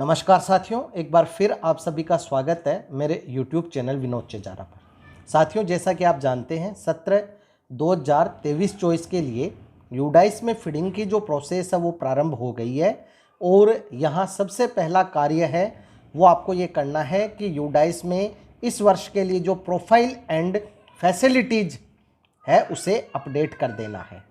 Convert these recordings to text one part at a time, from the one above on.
नमस्कार साथियों, एक बार फिर आप सभी का स्वागत है मेरे YouTube चैनल विनोद चेजारा पर। साथियों, जैसा कि आप जानते हैं, सत्र 2023-24 के लिए यूडाइस में फीडिंग की जो प्रोसेस है वो प्रारंभ हो गई है। और यहाँ सबसे पहला कार्य है वो आपको ये करना है कि यूडाइस में इस वर्ष के लिए जो प्रोफाइल एंड फैसिलिटीज़ है उसे अपडेट कर देना है।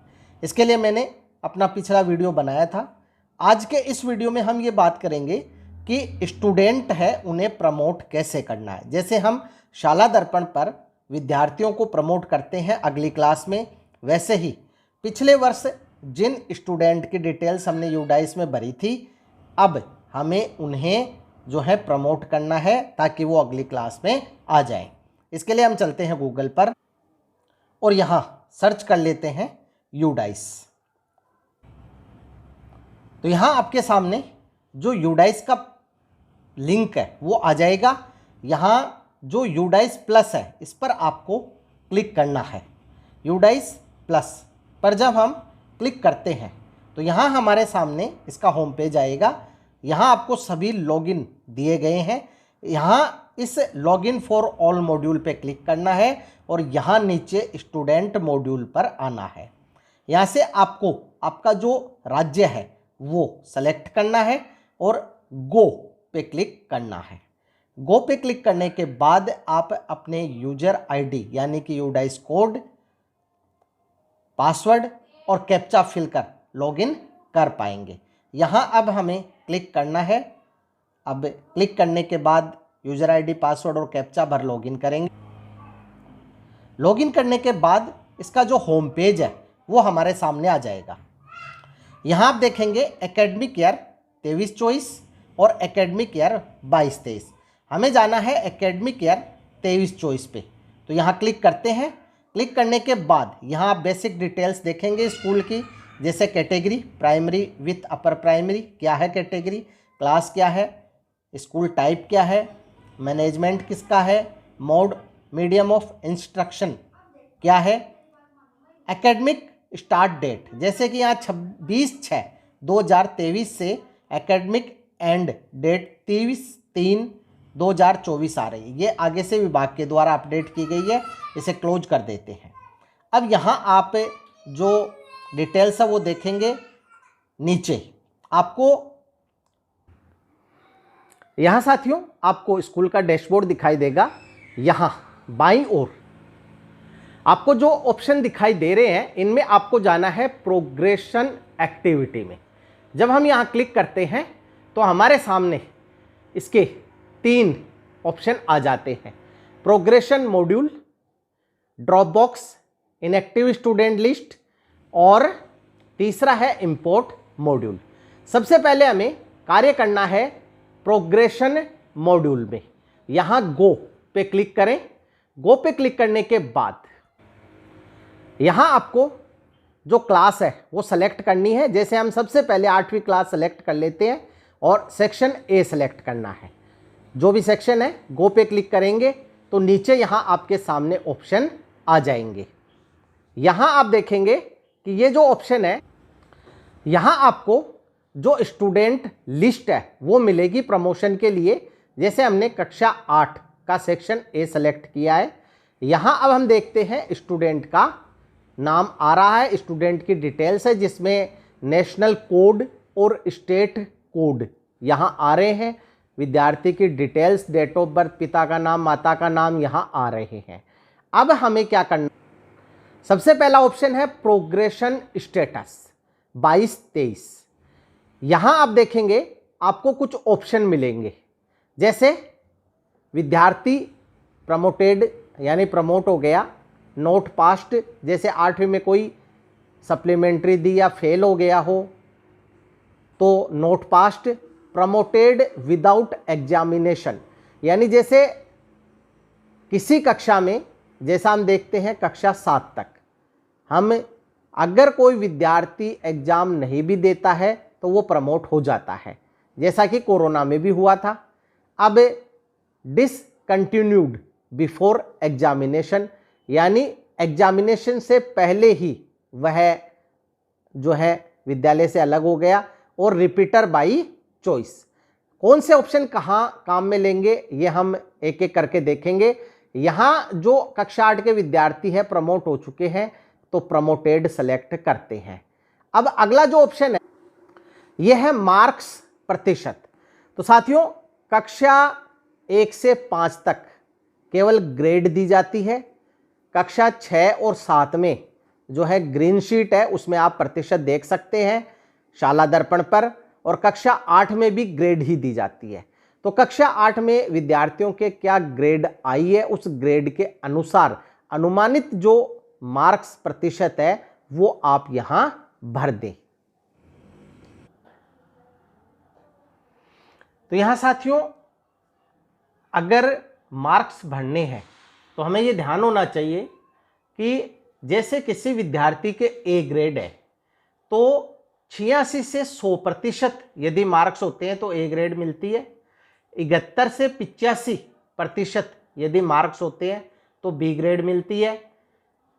इसके लिए मैंने अपना पिछला वीडियो बनाया था। आज के इस वीडियो में हम ये बात करेंगे कि स्टूडेंट है उन्हें प्रमोट कैसे करना है। जैसे हम शाला दर्पण पर विद्यार्थियों को प्रमोट करते हैं अगली क्लास में, वैसे ही पिछले वर्ष जिन स्टूडेंट की डिटेल्स हमने यूडाइस में भरी थी, अब हमें उन्हें जो है प्रमोट करना है ताकि वो अगली क्लास में आ जाएं। इसके लिए हम चलते हैं गूगल पर और यहाँ सर्च कर लेते हैं यूडाइस। तो यहाँ आपके सामने जो यूडाइस का लिंक है वो आ जाएगा। यहाँ जो यूडाइस प्लस है इस पर आपको क्लिक करना है। यूडाइस प्लस पर जब हम क्लिक करते हैं तो यहाँ हमारे सामने इसका होम पेज आएगा। यहाँ आपको सभी लॉगिन दिए गए हैं। यहाँ इस लॉगिन फॉर ऑल मॉड्यूल पे क्लिक करना है और यहाँ नीचे स्टूडेंट मॉड्यूल पर आना है। यहाँ से आपको आपका जो राज्य है वो सेलेक्ट करना है और गो पे क्लिक करना है। गो पे क्लिक करने के बाद आप अपने यूजर आईडी यानी कि यूडाइस कोड, पासवर्ड और कैप्चा फिल कर लॉगिन कर पाएंगे। यहाँ अब हमें क्लिक करना है। अब क्लिक करने के बाद यूजर आईडी, पासवर्ड और कैप्चा भर लॉगिन करेंगे। लॉगिन करने के बाद इसका जो होम पेज है वो हमारे सामने आ जाएगा। यहाँ आप देखेंगे एकेडमिक ईयर 23-24 और एकेडमिक ईयर 22-23। हमें जाना है एकेडमिक ईयर 23-24 पे, तो यहाँ क्लिक करते हैं। क्लिक करने के बाद यहाँ आप बेसिक डिटेल्स देखेंगे स्कूल की, जैसे category primary with upper primary क्या है, कैटेगरी क्लास क्या है, स्कूल टाइप क्या है, मैनेजमेंट किसका है, मोड मीडियम ऑफ इंस्ट्रक्शन क्या है, एकेडमिक स्टार्ट डेट जैसे कि यहाँ 26/6/2023 से एकेडमिक एंड डेट 23/3/2024 आ रही है। ये आगे से विभाग के द्वारा अपडेट की गई है, इसे क्लोज कर देते हैं। अब यहाँ आप जो डिटेल्स है वो देखेंगे। नीचे आपको यहाँ साथियों आपको स्कूल का डैशबोर्ड दिखाई देगा। यहाँ बाईं ओर आपको जो ऑप्शन दिखाई दे रहे हैं इनमें आपको जाना है प्रोग्रेशन एक्टिविटी में। जब हम यहाँ क्लिक करते हैं तो हमारे सामने इसके 3 ऑप्शन आ जाते हैं। Progression module, drop box, inactive student list और तीसरा है इंपोर्ट मॉड्यूल। सबसे पहले हमें कार्य करना है प्रोग्रेशन मॉड्यूल में। यहाँ गो पे क्लिक करें। गो पे क्लिक करने के बाद यहाँ आपको जो क्लास है वो सेलेक्ट करनी है। जैसे हम सबसे पहले 8वीं क्लास सेलेक्ट कर लेते हैं और सेक्शन ए सेलेक्ट करना है। जो भी सेक्शन है गो पे क्लिक करेंगे तो नीचे यहाँ आपके सामने ऑप्शन आ जाएंगे। यहाँ आप देखेंगे कि ये जो ऑप्शन है, यहाँ आपको जो स्टूडेंट लिस्ट है वो मिलेगी प्रमोशन के लिए। जैसे हमने कक्षा 8 का सेक्शन ए सेलेक्ट किया है। यहाँ अब हम देखते हैं स्टूडेंट का नाम आ रहा है, स्टूडेंट की डिटेल्स है जिसमें नेशनल कोड और स्टेट कोड यहाँ आ रहे हैं। विद्यार्थी की डिटेल्स, डेट ऑफ बर्थ, पिता का नाम, माता का नाम यहाँ आ रहे हैं। अब हमें क्या करना, सबसे पहला ऑप्शन है प्रोग्रेशन स्टेटस 22-23। यहाँ आप देखेंगे आपको कुछ ऑप्शन मिलेंगे, जैसे विद्यार्थी प्रमोटेड यानी प्रमोट हो गया, नोट पास्ट जैसे 8वीं में कोई सप्लीमेंट्री दी या फेल हो गया हो तो note past, promoted without examination यानी जैसे किसी कक्षा में, जैसा हम देखते हैं कक्षा 7 तक, हम अगर कोई विद्यार्थी एग्जाम नहीं भी देता है तो वो प्रमोट हो जाता है, जैसा कि कोरोना में भी हुआ था। अब डिसकंटिन्यूड बिफोर एग्जामिनेशन यानी एग्जामिनेशन से पहले ही वह जो है विद्यालय से अलग हो गया। और रिपीटर बाई चॉइस, कौन से ऑप्शन कहाँ काम में लेंगे ये हम एक एक करके देखेंगे। यहाँ जो कक्षा 8 के विद्यार्थी है प्रमोट हो चुके हैं तो प्रमोटेड सेलेक्ट करते हैं। अब अगला जो ऑप्शन है यह है मार्क्स प्रतिशत। तो साथियों कक्षा 1 से 5 तक केवल ग्रेड दी जाती है। कक्षा 6 और 7 में जो है ग्रीन शीट है उसमें आप प्रतिशत देख सकते हैं शाला दर्पण पर, और कक्षा 8 में भी ग्रेड ही दी जाती है। तो कक्षा 8 में विद्यार्थियों के क्या ग्रेड आई है उस ग्रेड के अनुसार अनुमानित जो मार्क्स प्रतिशत है वो आप यहां भर दें। तो यहां साथियों अगर मार्क्स भरने हैं तो हमें ये ध्यान होना चाहिए कि जैसे किसी विद्यार्थी के ए ग्रेड है तो 86 से 100% यदि मार्क्स होते हैं तो ए ग्रेड मिलती है। 71 से 85% यदि मार्क्स होते हैं तो बी ग्रेड मिलती है।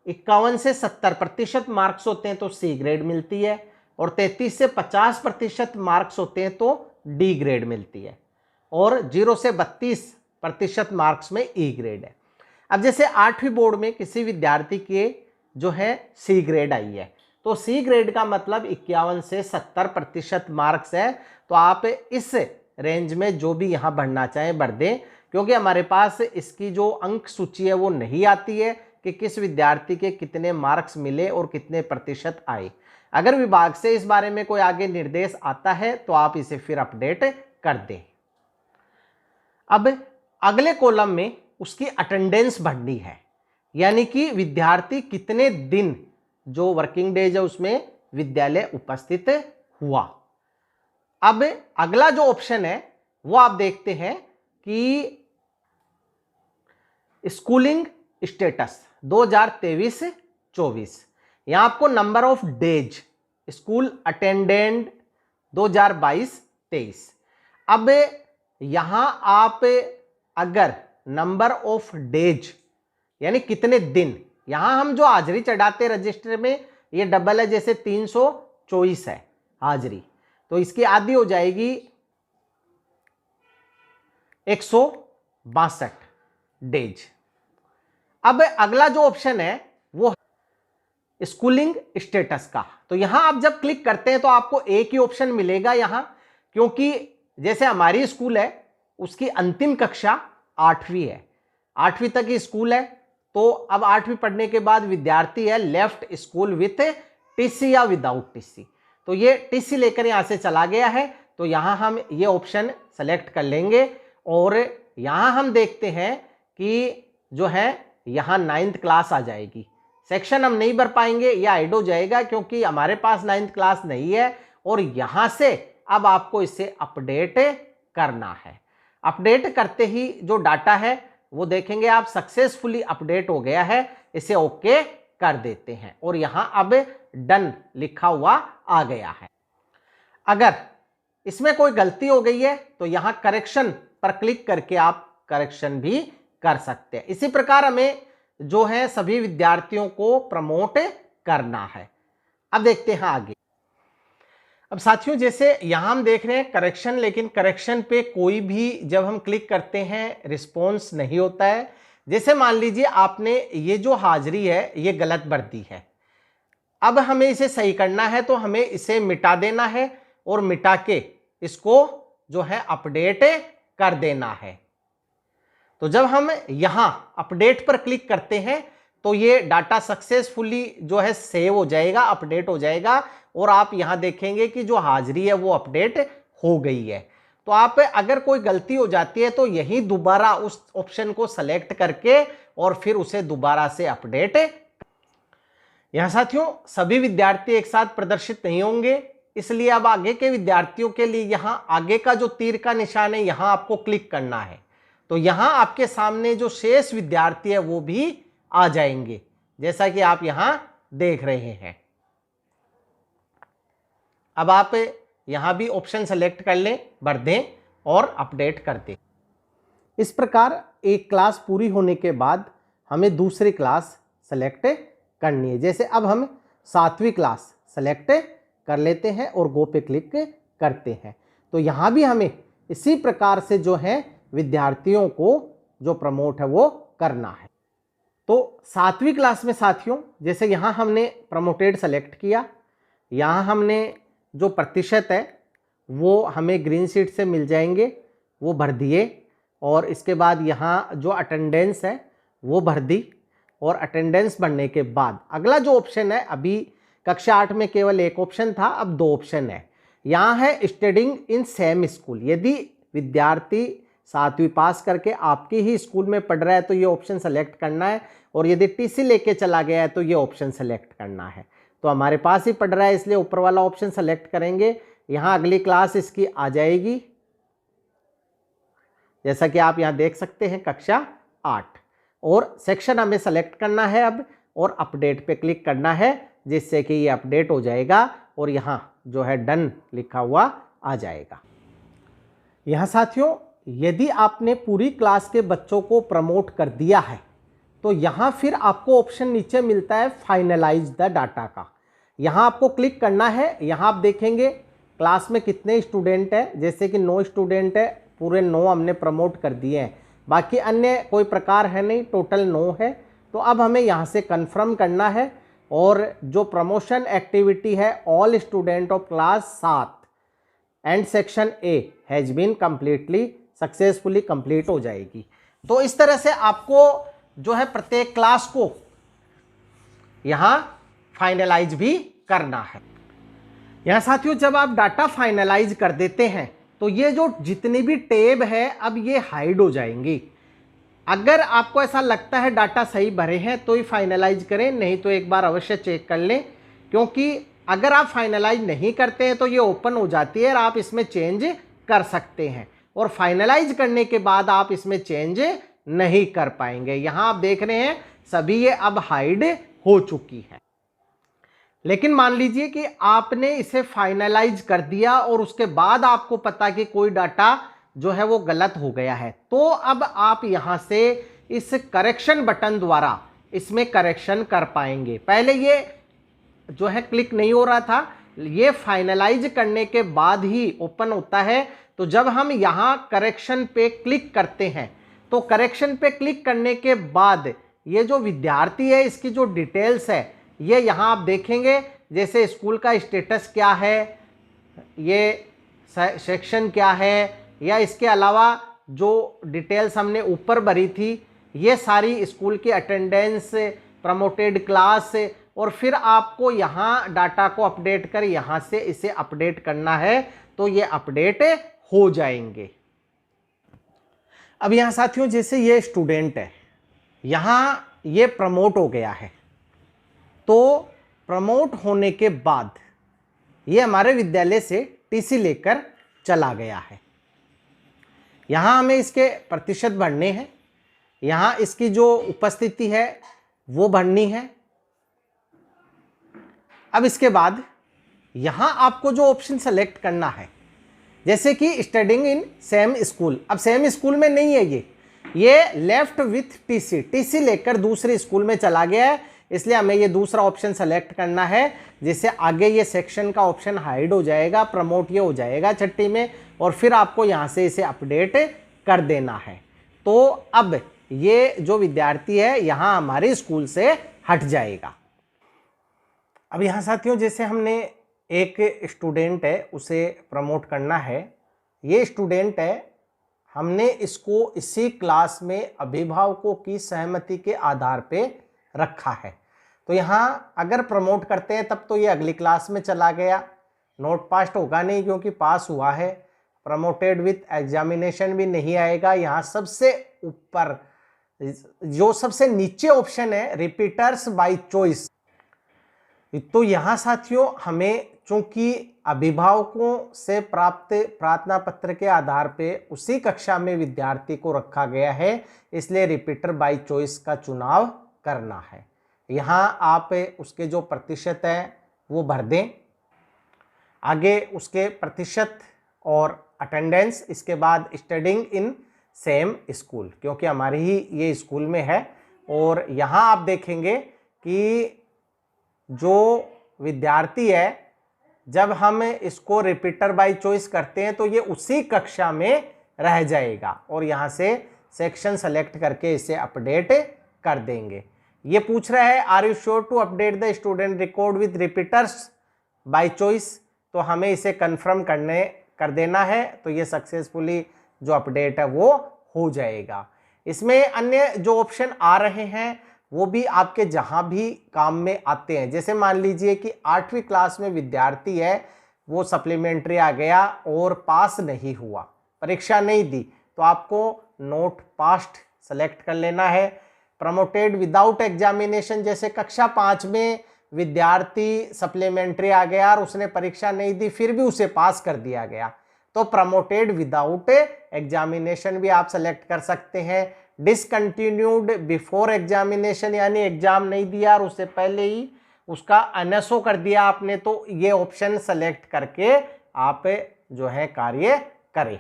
51 से 70% मार्क्स होते हैं तो सी ग्रेड मिलती है, और 33 से 50% मार्क्स होते हैं तो डी ग्रेड मिलती है, और 0 से 32% मार्क्स में ई ग्रेड है। अब जैसे 8वीं बोर्ड में किसी विद्यार्थी के जो है सी ग्रेड आई है तो सी ग्रेड का मतलब 51 से 70% मार्क्स है। तो आप इस रेंज में जो भी यहां बढ़ना चाहें बढ़ दें, क्योंकि हमारे पास इसकी जो अंक सूची है वो नहीं आती है कि किस विद्यार्थी के कितने मार्क्स मिले और कितने प्रतिशत आए। अगर विभाग से इस बारे में कोई आगे निर्देश आता है तो आप इसे फिर अपडेट कर दें। अब अगले कॉलम में उसकी अटेंडेंस भरनी है, यानी कि विद्यार्थी कितने दिन जो वर्किंग डेज है उसमें विद्यालय उपस्थित हुआ। अब अगला जो ऑप्शन है वो आप देखते हैं कि स्कूलिंग स्टेटस 2023-24। यहां आपको number of days school attendant 2022-23। अब यहां आप अगर नंबर ऑफ डेज यानी कितने दिन, यहां हम जो हाजिरी चढ़ाते रजिस्टर में ये डबल है, जैसे 324 है हाजिरी तो इसकी आधी हो जाएगी 162 डेज। अब अगला जो ऑप्शन है वो स्कूलिंग स्टेटस का। तो यहां आप जब क्लिक करते हैं तो आपको एक ही ऑप्शन मिलेगा यहां, क्योंकि जैसे हमारी स्कूल है उसकी अंतिम कक्षा 8वीं है, 8वीं तक ही स्कूल है। तो अब 8वीं पढ़ने के बाद विद्यार्थी है लेफ्ट स्कूल विथ टीसी या विदाउट टीसी, तो ये टीसी लेकर यहां से चला गया है। तो यहां हम ये ऑप्शन सेलेक्ट कर लेंगे, और यहां हम देखते हैं कि जो है यहां 9th क्लास आ जाएगी। सेक्शन हम नहीं भर पाएंगे, यह ऐड हो जाएगा क्योंकि हमारे पास 9th क्लास नहीं है, और यहां से अब आपको इसे अपडेट करना है। अपडेट करते ही जो डाटा है वो देखेंगे आप सक्सेसफुली अपडेट हो गया है, इसे ओके कर देते हैं, और यहां अब डन लिखा हुआ आ गया है। अगर इसमें कोई गलती हो गई है तो यहां करेक्शन पर क्लिक करके आप करेक्शन भी कर सकते हैं। इसी प्रकार हमें जो है सभी विद्यार्थियों को प्रमोट करना है। अब देखते हैं आगे। अब साथियों जैसे यहां हम देख रहे हैं करेक्शन, लेकिन करेक्शन पे कोई भी जब हम क्लिक करते हैं रिस्पॉन्स नहीं होता है। जैसे मान लीजिए आपने ये जो हाजिरी है ये गलत भर दी है, अब हमें इसे सही करना है तो हमें इसे मिटा देना है, और मिटा के इसको जो है अपडेट कर देना है। तो जब हम यहां अपडेट पर क्लिक करते हैं तो ये डाटा सक्सेसफुली जो है सेव हो जाएगा, अपडेट हो जाएगा, और आप यहां देखेंगे कि जो हाजिरी है वो अपडेट हो गई है। तो आप अगर कोई गलती हो जाती है तो यही दोबारा उस ऑप्शन को सेलेक्ट करके और फिर उसे दोबारा से अपडेट। यहां साथियों सभी विद्यार्थी एक साथ प्रदर्शित नहीं होंगे, इसलिए अब आगे के विद्यार्थियों के लिए यहां आगे का जो तीर का निशान है यहां आपको क्लिक करना है। तो यहां आपके सामने जो शेष विद्यार्थी है वो भी आ जाएंगे, जैसा कि आप यहां देख रहे हैं। अब आप यहां भी ऑप्शन सेलेक्ट कर लें, भर दें और अपडेट कर दें। इस प्रकार एक क्लास पूरी होने के बाद हमें दूसरी क्लास सेलेक्ट करनी है। जैसे अब हम 7वीं क्लास सेलेक्ट कर लेते हैं और गो पे क्लिक करते हैं। तो यहां भी हमें इसी प्रकार से जो है विद्यार्थियों को जो प्रमोट है वो करना है। तो 7वीं क्लास में साथियों, जैसे यहाँ हमने प्रमोटेड सेलेक्ट किया, यहाँ हमने जो प्रतिशत है वो हमें ग्रीन शीट से मिल जाएंगे, वो भर दिए, और इसके बाद यहाँ जो अटेंडेंस है वो भर दी, और अटेंडेंस बढ़ने के बाद अगला जो ऑप्शन है, अभी कक्षा 8 में केवल एक ऑप्शन था, अब 2 ऑप्शन है। यहाँ है स्टडिंग इन सेम स्कूल। यदि विद्यार्थी 7वीं पास करके आपके ही स्कूल में पढ़ रहा है तो ये ऑप्शन सेलेक्ट करना है, और यदि टीसी लेके चला गया है तो ये ऑप्शन सेलेक्ट करना है। तो हमारे पास ही पढ़ रहा है इसलिए ऊपर वाला ऑप्शन सेलेक्ट करेंगे। यहाँ अगली क्लास इसकी आ जाएगी, जैसा कि आप यहाँ देख सकते हैं, कक्षा 8, और सेक्शन हमें सेलेक्ट करना है अब, और अपडेट पे क्लिक करना है, जिससे कि ये अपडेट हो जाएगा और यहाँ जो है डन लिखा हुआ आ जाएगा। यहाँ साथियों, यदि आपने पूरी क्लास के बच्चों को प्रमोट कर दिया है तो यहाँ फिर आपको ऑप्शन नीचे मिलता है फाइनलाइज द डाटा का। यहाँ आपको क्लिक करना है। यहाँ आप देखेंगे क्लास में कितने स्टूडेंट हैं, जैसे कि 9 स्टूडेंट है, पूरे 9 हमने प्रमोट कर दिए हैं, बाकी अन्य कोई प्रकार है नहीं, टोटल 9 है। तो अब हमें यहाँ से कंफर्म करना है, और जो प्रमोशन एक्टिविटी है all student of class 7 and section A has been completely successfully complete हो जाएगी। तो इस तरह से आपको जो है प्रत्येक क्लास को यहाँ फाइनलाइज भी करना है। यहाँ साथियों, जब आप डाटा फाइनलाइज कर देते हैं तो ये जो जितनी भी टेब है अब ये हाइड हो जाएंगी। अगर आपको ऐसा लगता है डाटा सही भरे हैं तो ही फाइनलाइज करें, नहीं तो एक बार अवश्य चेक कर लें, क्योंकि अगर आप फाइनलाइज नहीं करते हैं तो ये ओपन हो जाती है और आप इसमें चेंज कर सकते हैं, और फाइनलाइज करने के बाद आप इसमें चेंज नहीं कर पाएंगे। यहाँ आप देख रहे हैं सभी ये अब हाइड हो चुकी है। लेकिन मान लीजिए कि आपने इसे फाइनलाइज कर दिया और उसके बाद आपको पता कि कोई डाटा जो है वो गलत हो गया है, तो अब आप यहाँ से इस करेक्शन बटन द्वारा इसमें करेक्शन कर पाएंगे। पहले ये जो है क्लिक नहीं हो रहा था, ये फाइनलाइज करने के बाद ही ओपन होता है। तो जब हम यहाँ करेक्शन पे क्लिक करते हैं तो करेक्शन पे क्लिक करने के बाद ये जो विद्यार्थी है इसकी जो डिटेल्स है ये यहाँ आप देखेंगे, जैसे स्कूल का स्टेटस क्या है, ये सेक्शन क्या है, या इसके अलावा जो डिटेल्स हमने ऊपर भरी थी ये सारी स्कूल की अटेंडेंस, प्रमोटेड क्लास, और फिर आपको यहाँ डाटा को अपडेट कर यहाँ से इसे अपडेट करना है तो ये अपडेट हो जाएंगे। अब यहाँ साथियों, जैसे ये स्टूडेंट है, यहाँ ये प्रमोट हो गया है, तो प्रमोट होने के बाद ये हमारे विद्यालय से टीसी लेकर चला गया है। यहाँ हमें इसके प्रतिशत भरने हैं, यहाँ इसकी जो उपस्थिति है वो भरनी है। अब इसके बाद यहाँ आपको जो ऑप्शन सेलेक्ट करना है, जैसे कि स्टडिंग इन सेम स्कूल, अब सेम स्कूल में नहीं है, ये लेफ्ट विथ टीसी, टीसी लेकर दूसरे स्कूल में चला गया है, इसलिए हमें ये दूसरा ऑप्शन सेलेक्ट करना है, जिससे आगे ये सेक्शन का ऑप्शन हाइड हो जाएगा, प्रमोट ये हो जाएगा छठी में, और फिर आपको यहाँ से इसे अपडेट कर देना है। तो अब ये जो विद्यार्थी है यहाँ हमारे स्कूल से हट जाएगा। अब यहाँ साथियों, जैसे हमने एक स्टूडेंट है उसे प्रमोट करना है, ये स्टूडेंट है, हमने इसको इसी क्लास में अभिभावकों की सहमति के आधार पे रखा है। तो यहाँ अगर प्रमोट करते हैं तब तो ये अगली क्लास में चला गया, नोट पास्ट होगा नहीं क्योंकि पास हुआ है, प्रमोटेड विथ एग्जामिनेशन भी नहीं आएगा। यहाँ सबसे ऊपर जो सबसे नीचे ऑप्शन है रिपीटर्स बाय चॉइस, तो यहाँ साथियों हमें चूंकि अभिभावकों से प्राप्त प्रार्थना पत्र के आधार पे उसी कक्षा में विद्यार्थी को रखा गया है, इसलिए रिपीटर बाय चॉइस का चुनाव करना है। यहाँ आप उसके जो प्रतिशत है वो भर दें, आगे उसके प्रतिशत और अटेंडेंस, इसके बाद स्टडिंग इन सेम स्कूल, क्योंकि हमारी ही ये स्कूल में है। और यहाँ आप देखेंगे कि जो विद्यार्थी है जब हम इसको रिपीटर बाय चॉइस करते हैं तो ये उसी कक्षा में रह जाएगा और यहाँ से सेक्शन सेलेक्ट करके इसे अपडेट कर देंगे। ये पूछ रहा है are you sure to update the student record with repeaters by choice, तो हमें इसे कंफर्म कर देना है, तो ये सक्सेसफुली जो अपडेट है वो हो जाएगा। इसमें अन्य जो ऑप्शन आ रहे हैं वो भी आपके जहां भी काम में आते हैं। जैसे मान लीजिए कि 8वीं क्लास में विद्यार्थी है, वो सप्लीमेंट्री आ गया और पास नहीं हुआ, परीक्षा नहीं दी, तो आपको नोट पास्ट सेलेक्ट कर लेना है। प्रमोटेड विदाउट एग्जामिनेशन, जैसे कक्षा 5 में विद्यार्थी सप्लीमेंट्री आ गया और उसने परीक्षा नहीं दी फिर भी उसे पास कर दिया गया, तो प्रमोटेड विदाउट एग्जामिनेशन भी आप सेलेक्ट कर सकते हैं। डिसकंटिन्यूड बिफोर एग्जामिनेशन, यानी एग्जाम नहीं दिया और उससे पहले ही उसका एनएसओ कर दिया आपने, तो ये ऑप्शन सेलेक्ट करके आप जो है कार्य करें।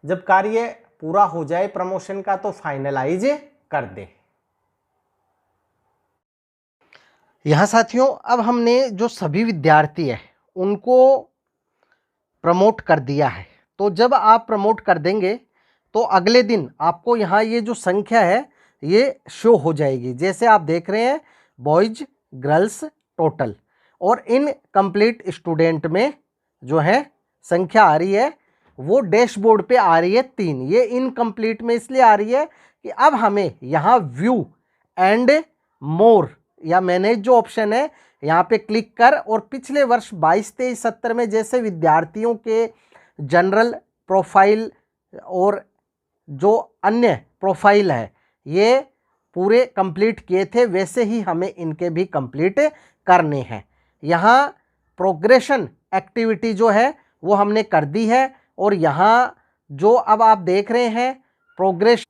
जब कार्य पूरा हो जाए प्रमोशन का तो फाइनलाइज कर दे। यहां साथियों अब हमने जो सभी विद्यार्थी है उनको प्रमोट कर दिया है, तो जब आप प्रमोट कर देंगे तो अगले दिन आपको यहाँ ये जो संख्या है ये शो हो जाएगी। जैसे आप देख रहे हैं बॉयज गर्ल्स टोटल, और इन कंप्लीट स्टूडेंट में जो है संख्या आ रही है वो डैशबोर्ड पे आ रही है 3। ये इनकम्प्लीट में इसलिए आ रही है कि अब हमें यहाँ व्यू एंड मोर या मैनेज जो ऑप्शन है यहाँ पे क्लिक कर और पिछले वर्ष 22-23-70 में जैसे विद्यार्थियों के जनरल प्रोफाइल और जो अन्य प्रोफाइल है ये पूरे कंप्लीट किए थे, वैसे ही हमें इनके भी कंप्लीट करने हैं। यहाँ प्रोग्रेशन एक्टिविटी जो है वो हमने कर दी है, और यहाँ जो अब आप देख रहे हैं प्रोग्रेस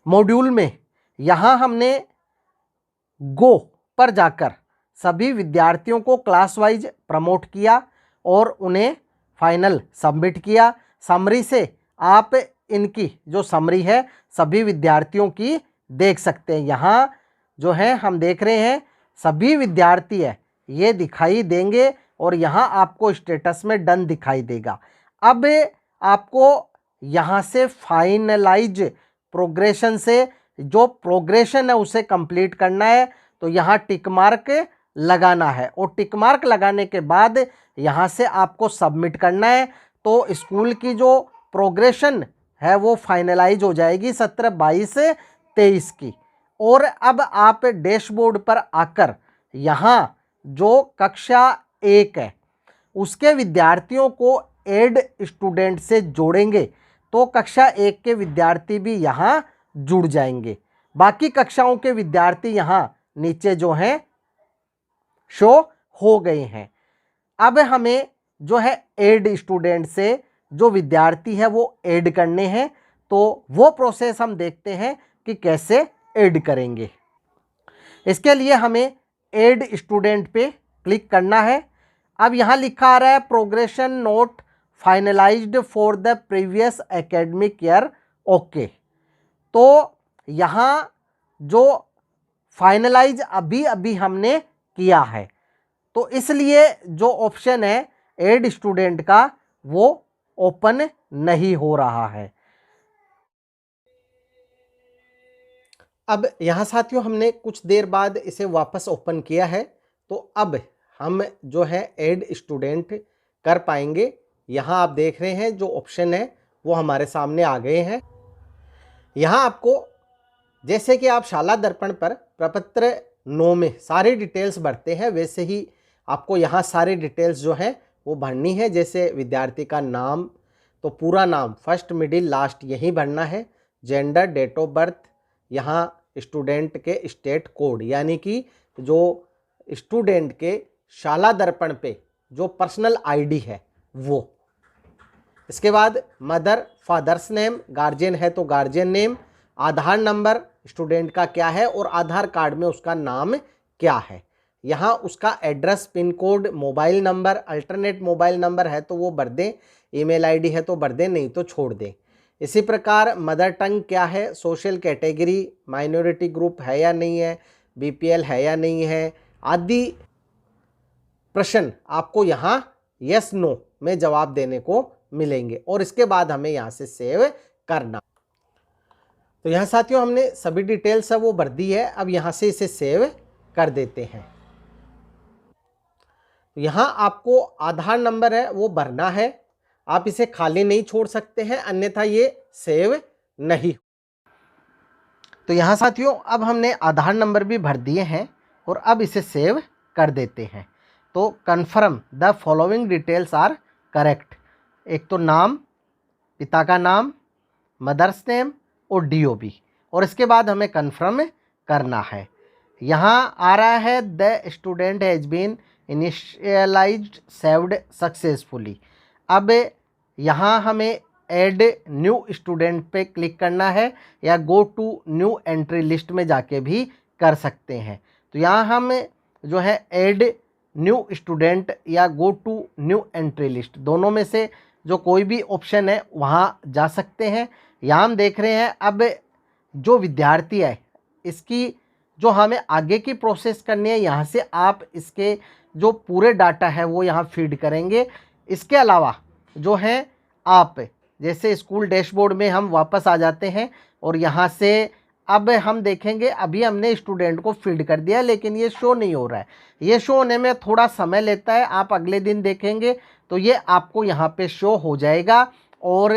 मॉड्यूल में यहाँ हमने गो पर जाकर सभी विद्यार्थियों को क्लास वाइज प्रमोट किया और उन्हें फाइनल सबमिट किया। समरी से आप इनकी जो समरी है सभी विद्यार्थियों की देख सकते हैं। यहाँ जो है हम देख रहे हैं सभी विद्यार्थी है ये दिखाई देंगे और यहाँ आपको स्टेटस में डन दिखाई देगा। अब आपको यहाँ से फाइनलाइज प्रोग्रेशन से जो प्रोग्रेशन है उसे कंप्लीट करना है, तो यहाँ टिक मार्क लगाना है और टिक मार्क लगाने के बाद यहाँ से आपको सबमिट करना है। तो स्कूल की जो प्रोग्रेशन है वो फाइनलाइज हो जाएगी 17-22-23 की। और अब आप डैशबोर्ड पर आकर यहाँ जो कक्षा 1 है उसके विद्यार्थियों को ऐड स्टूडेंट से जोड़ेंगे तो कक्षा 1 के विद्यार्थी भी यहाँ जुड़ जाएंगे। बाकी कक्षाओं के विद्यार्थी यहाँ नीचे जो हैं शो हो गए हैं। अब हमें जो है ऐड स्टूडेंट से जो विद्यार्थी है वो ऐड करने हैं, तो वो प्रोसेस हम देखते हैं कि कैसे ऐड करेंगे। इसके लिए हमें ऐड स्टूडेंट पे क्लिक करना है। अब यहाँ लिखा आ रहा है progression note finalised for the previous academic year, okay. तो यहाँ जो फाइनलाइज अभी अभी हमने किया है, तो इसलिए जो ऑप्शन है ऐड स्टूडेंट का वो ओपन नहीं हो रहा है। अब यहाँ साथियों हमने कुछ देर बाद इसे वापस ओपन किया है, तो अब हम जो है ऐड स्टूडेंट कर पाएंगे। यहाँ आप देख रहे हैं जो ऑप्शन है वो हमारे सामने आ गए हैं। यहाँ आपको जैसे कि आप शाला दर्पण पर प्रपत्र 9 में सारी डिटेल्स भरते हैं, वैसे ही आपको यहाँ सारी डिटेल्स जो हैं वो भरनी है। जैसे विद्यार्थी का नाम, तो पूरा नाम फर्स्ट मिडिल लास्ट यही भरना है। जेंडर, डेट ऑफ बर्थ, यहाँ स्टूडेंट के स्टेट कोड यानी कि जो स्टूडेंट के शाला दर्पण पे जो पर्सनल आईडी है वो। इसके बाद मदर फादर्स नेम, गार्जियन है तो गार्जियन नेम, आधार नंबर स्टूडेंट का क्या है और आधार कार्ड में उसका नाम क्या है। यहाँ उसका address, pin code, mobile number, alternate mobile number है तो वो भर दें, ईमेल आईडी है तो भर दें, नहीं तो छोड़ दें। इसी प्रकार मदर टंग क्या है, सोशल कैटेगरी, माइनॉरिटी ग्रुप है या नहीं है, बीपीएल है या नहीं है आदि प्रश्न आपको यहाँ यस नो में जवाब देने को मिलेंगे और इसके बाद हमें यहाँ से सेव करना। तो यहाँ साथियों हमने सभी डिटेल्स है वो भर दी है। अब यहाँ से इसे सेव कर देते हैं। यहाँ आपको आधार नंबर है वो भरना है, आप इसे खाली नहीं छोड़ सकते हैं, अन्यथा ये सेव नहीं। तो यहाँ साथियों अब हमने आधार नंबर भी भर दिए हैं और अब इसे सेव कर देते हैं। तो confirm the following details are correct. एक तो नाम, पिता का नाम, मदर्स नेम और DOB, और इसके बाद हमें कन्फर्म करना है। यहाँ आ रहा है the student has been initialized saved successfully. अब यहाँ हमें ऐड न्यू स्टूडेंट पे क्लिक करना है या go to new entry list में जाके भी कर सकते हैं। तो यहाँ हम जो है ऐड न्यू स्टूडेंट या go to new entry list, दोनों में से जो कोई भी ऑप्शन है वहाँ जा सकते हैं। यहाँ हम देख रहे हैं अब जो विद्यार्थी है इसकी जो हमें आगे की प्रोसेस करनी है, यहाँ से आप इसके जो पूरे डाटा है वो यहाँ फीड करेंगे। इसके अलावा जो है आप जैसे स्कूल डैशबोर्ड में हम वापस आ जाते हैं और यहाँ से अब हम देखेंगे अभी हमने स्टूडेंट को फीड कर दिया लेकिन ये शो नहीं हो रहा है। ये शो होने में थोड़ा समय लेता है, आप अगले दिन देखेंगे तो ये आपको यहाँ पे शो हो जाएगा। और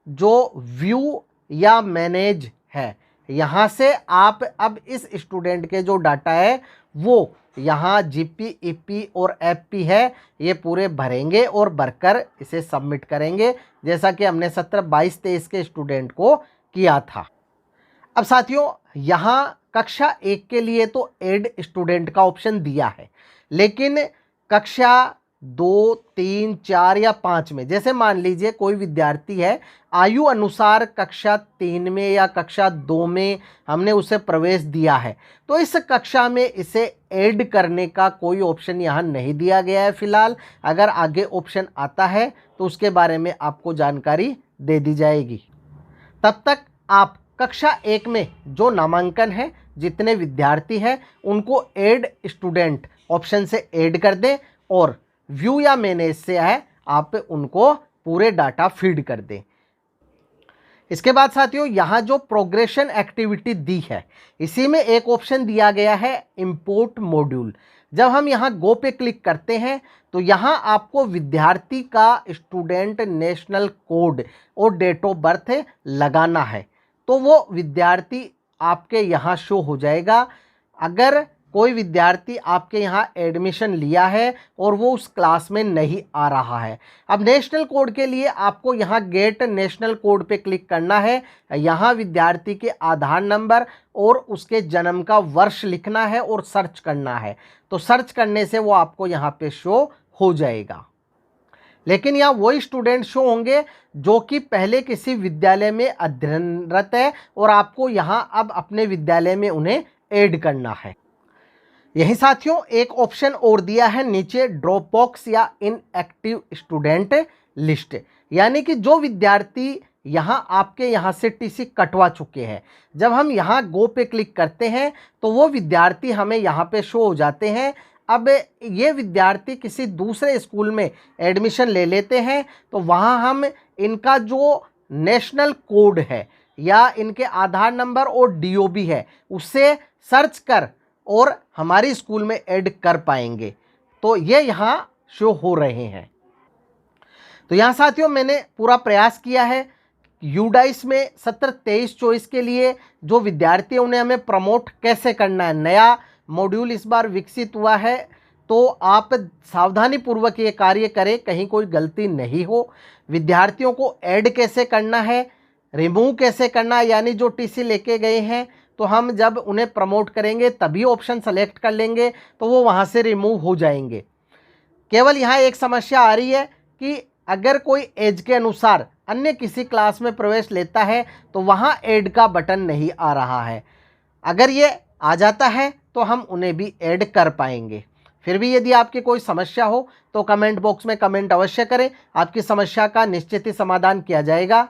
जो व्यू या मैनेज है यहाँ से आप अब इस स्टूडेंट के जो डाटा है वो यहाँ GP, EP और FP है ये पूरे भरेंगे और भरकर इसे सबमिट करेंगे, जैसा कि हमने 17, 22, 23 के स्टूडेंट को किया था। अब साथियों यहाँ कक्षा 1 के लिए तो ऐड स्टूडेंट का ऑप्शन दिया है, लेकिन कक्षा 2, 3, 4 या 5 में, जैसे मान लीजिए कोई विद्यार्थी है आयु अनुसार कक्षा 3 में या कक्षा 2 में हमने उसे प्रवेश दिया है, तो इस कक्षा में इसे ऐड करने का कोई ऑप्शन यहाँ नहीं दिया गया है फिलहाल। अगर आगे ऑप्शन आता है तो उसके बारे में आपको जानकारी दे दी जाएगी। तब तक आप कक्षा 1 में जो नामांकन है, जितने विद्यार्थी हैं उनको ऐड स्टूडेंट ऑप्शन से ऐड कर दें और व्यू या मैनेज से है आप उनको पूरे डाटा फीड कर दें। इसके बाद साथियों यहाँ जो प्रोग्रेशन एक्टिविटी दी है इसी में एक ऑप्शन दिया गया है इंपोर्ट मॉड्यूल। जब हम यहाँ गो पे क्लिक करते हैं तो यहाँ आपको विद्यार्थी का स्टूडेंट नेशनल कोड और डेट ऑफ बर्थ लगाना है, तो वो विद्यार्थी आपके यहाँ शो हो जाएगा। अगर कोई विद्यार्थी आपके यहाँ एडमिशन लिया है और वो उस क्लास में नहीं आ रहा है, अब नेशनल कोड के लिए आपको यहाँ गेट नेशनल कोड पे क्लिक करना है। यहाँ विद्यार्थी के आधार नंबर और उसके जन्म का वर्ष लिखना है और सर्च करना है, तो सर्च करने से वो आपको यहाँ पे शो हो जाएगा। लेकिन यहाँ वही स्टूडेंट शो होंगे जो कि पहले किसी विद्यालय में अध्ययनरत है और आपको यहाँ अब अपने विद्यालय में उन्हें ऐड करना है। यही साथियों एक ऑप्शन और दिया है नीचे, ड्रॉप बॉक्स या इनएक्टिव स्टूडेंट लिस्ट, यानी कि जो विद्यार्थी यहाँ आपके यहाँ से TC कटवा चुके हैं, जब हम यहाँ गो पे क्लिक करते हैं तो वो विद्यार्थी हमें यहाँ पे शो हो जाते हैं। अब ये विद्यार्थी किसी दूसरे स्कूल में एडमिशन ले लेते हैं तो वहाँ हम इनका जो नेशनल कोड है या इनके आधार नंबर और DOB है उससे सर्च कर और हमारी स्कूल में ऐड कर पाएंगे, तो ये यहाँ शो हो रहे हैं। तो यहाँ साथियों मैंने पूरा प्रयास किया है यूडाइस में 17, 23, 24 के लिए जो विद्यार्थी उन्हें हमें प्रमोट कैसे करना है। नया मॉड्यूल इस बार विकसित हुआ है, तो आप सावधानी पूर्वक ये कार्य करें, कहीं कोई गलती नहीं हो। विद्यार्थियों को ऐड कैसे करना है, रिमूव कैसे करना है, यानी जो TC लेके गए हैं तो हम जब उन्हें प्रमोट करेंगे तभी ऑप्शन सेलेक्ट कर लेंगे तो वो वहाँ से रिमूव हो जाएंगे। केवल यहाँ एक समस्या आ रही है कि अगर कोई एज के अनुसार अन्य किसी क्लास में प्रवेश लेता है तो वहाँ ऐड का बटन नहीं आ रहा है। अगर ये आ जाता है तो हम उन्हें भी ऐड कर पाएंगे। फिर भी यदि आपकी कोई समस्या हो तो कमेंट बॉक्स में कमेंट अवश्य करें, आपकी समस्या का निश्चित ही समाधान किया जाएगा।